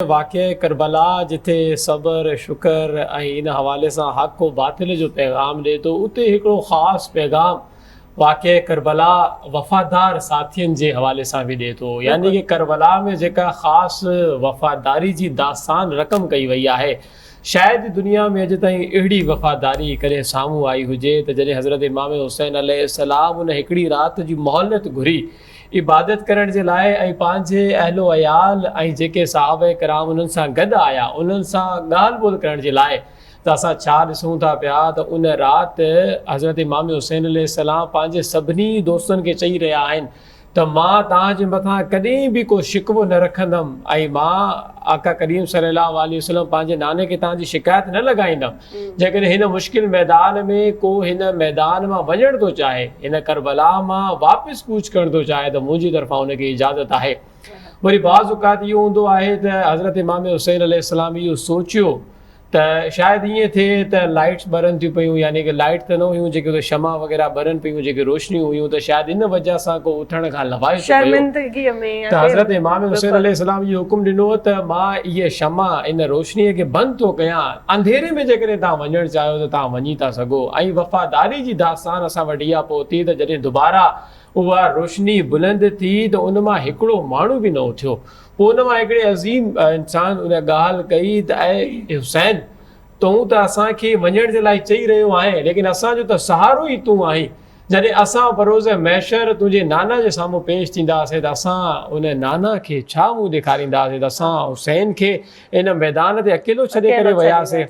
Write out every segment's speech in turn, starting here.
वाक़े करबला जिथे सब्र शुक्र इन हवाले से हक़ को बातिल जो पैगाम दे तो उते हिकिड़ो ख़ासि पैगाम वाक़े करबला वफ़ादार साथियन जे हवाले से भी दे तो, यानी कि करबला में जेका ख़ासि वफ़ादारी जी दास्तान रक़म कई वही है। शायद दुनिया में अॼु ताईं अहिड़ी वफ़ादारी कॾहिं साम्हूं आई हुजे त जॾहिं हज़रत इमाम हुसैन अलैहिस्सलाम उन हिकिड़ी राति जी मोहलत घुरी इबादत करण जे लाइ ऐं पंहिंजे अहलो अयाल ऐं जेके साहबे कराम उन्हनि सां गॾु आया उन्हनि सां ॻाल्हि ॿोल करण जे लाइ त असां छा ॾिसूं था पिया त उन राति हज़रत इमाम हुसैन अलैहिस्सलाम पंहिंजे सभिनी दोस्तनि खे चई रहिया आहिनि त मां तव्हांजे मथां कॾहिं बि को शिकवो न रखंदुमि ऐं मां आका करीम सल्लल्लाहु अलैहि वसल्लम पंहिंजे नाने खे तव्हांजी शिकायत न लॻाईंदुमि जेकॾहिं हिन मुश्किल मैदान में को हिन मैदान मां वञणु थो चाहे, हिन करबला मां वापसि कूच करणु थो चाहे त मुंहिंजी तरफ़ां हुनखे इजाज़त आहे। वरी बाज़ औक़ात इहो हूंदो आहे त हज़रत इमाम हुसैन अलैहिस्सलाम इहो सोचियो त शायदि ईअं थिए त लाइट्स ॿरनि थियूं पियूं, यानी कि लाइट त न हुयूं जेके शमा वग़ैरह ॿरनि पियूं, जेके रोशनियूं हुयूं, त शायदि इन वजह सां को उथण खां लवाए त हज़रत इमाम हुसैन अलैहिस्सलाम इहो हुकुम ॾिनो त मां इहे शमा इन रोशनीअ खे बंदि थो कयां, अंधेरे में जेकॾहिं तव्हां वञणु चाहियो त तव्हां वञी था सघो। ऐं वफ़ादारी जी दास्तान असां वटि इहा पहुती त जॾहिं दुबारा उहा रोशनी बुलंद थी त उन मां हिकिड़ो माण्हू बि न उथियो। पोइ उन मां हिकिड़े अज़ीम इंसान उन ॻाल्हि कई त ऐं हुसैन तूं त असांखे वञण जे लाइ चई रहियो आहे, लेकिन असांजो त सहारो ई तूं आहीं। जॾहिं असां बरोज़ महशर तुंहिंजे नाना जे साम्हूं पेश थींदासीं त असां उन नाना खे छा मुंहुं ॾेखारींदासीं त असां हुसैन खे इन मैदान ते अकेलो छॾे करे वियासीं।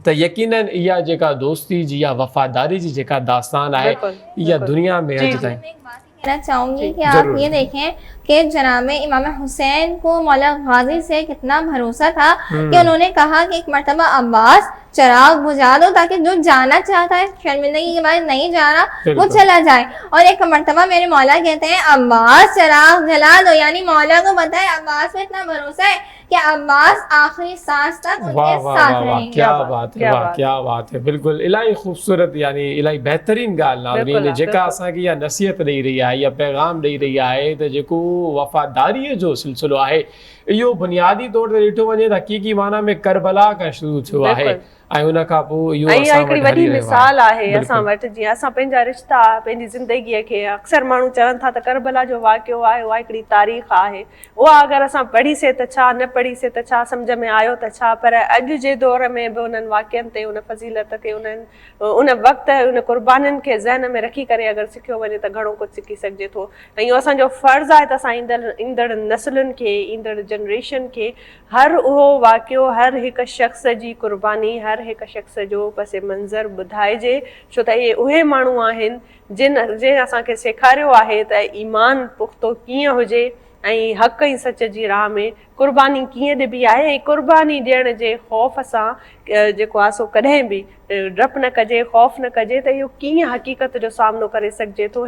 त यकीनन इहा जेका दोस्ती जी या वफ़ादारी जी जेका दास्तान आहे इहा दुनिया में अॼु ताईं। कहना चाहूंगी कि आप ये देखें कि जनाब इमाम हुसैन को मौला गाजी से कितना भरोसा था कि उन्होंने कहा कि एक मर्तबा अब्बास चराग बुझा दो ताकि जो जाना चाहता है शर्मिंदगी के बाद नहीं जा रहा वो चला जाए। और एक मर्तबा मेरे मौला कहते हैं अब्बास चराग जला दो, यानी मौला को पता है अब्बास पे इतना भरोसा है कि अब्बास आखिरी सांस तक उनके साथ रहेंगे। क्या बात है, वाह क्या बात है, बिल्कुल इलाही खूबसूरत यानी इलाही बेहतरीन ॻाल्हि नाज़रीन जेका असांखे इहा नसीहत ॾेई रही आहे, इहा पैगाम ॾेई रही आहे त जेको वफ़ादारीअ जो सिलसिलो आहे इहो बुनियादी तौर ते ॾिठो वञे त हक़ीक़ी माना में करबला खां शुरू थियो आहे ऐं उन खां पोइ इहो हिकिड़ी वॾी मिसाल आहे असां वटि। जीअं असां पंहिंजा रिश्ता पंहिंजी ज़िंदगीअ खे अक्सर माण्हू चवनि था त करबला जो वाक़ियो आहे उहा हिकिड़ी तारीख़ आहे, उहा अगरि असां पढ़ीसीं त छा, न पढ़ीसीं त छा, सम्झ में आयो त छा, पर अॼु जे दौर में बि उन्हनि वाक़ियनि ते उन फज़ीलत खे उन वक़्तु उन क़ुर्बानीनि खे ज़हन में रखी करे अगरि सिखियो वञे त घणो कुझु सिखी सघिजे थो। ऐं इहो असांजो फ़र्ज़ु आहे त असां ईंदड़ नसलुनि खे, ईंदड़ जनरेशन खे हर उहो वाक़ियो, हर हिकु शख़्स जी क़ुर्बानी, हर हिकु शख़्स जो पस मंज़र ॿुधाइजे, छो त इहे उहे माण्हू आहिनि जिन असांखे सेखारियो आहे त ईमान पुख़्तो कीअं हुजे ऐं हक़ ऐं सच जी राह में क़ुर्बानी कीअं ॾिबी आहे। ऐं क़ुर्बानी ॾियण जे ख़ौफ़ सां जेको आहे सो कॾहिं बि डपु न कजे, ख़ौफ़ न कजे त इहो कीअं हक़ीक़त जो सामनो करे सघिजे थो।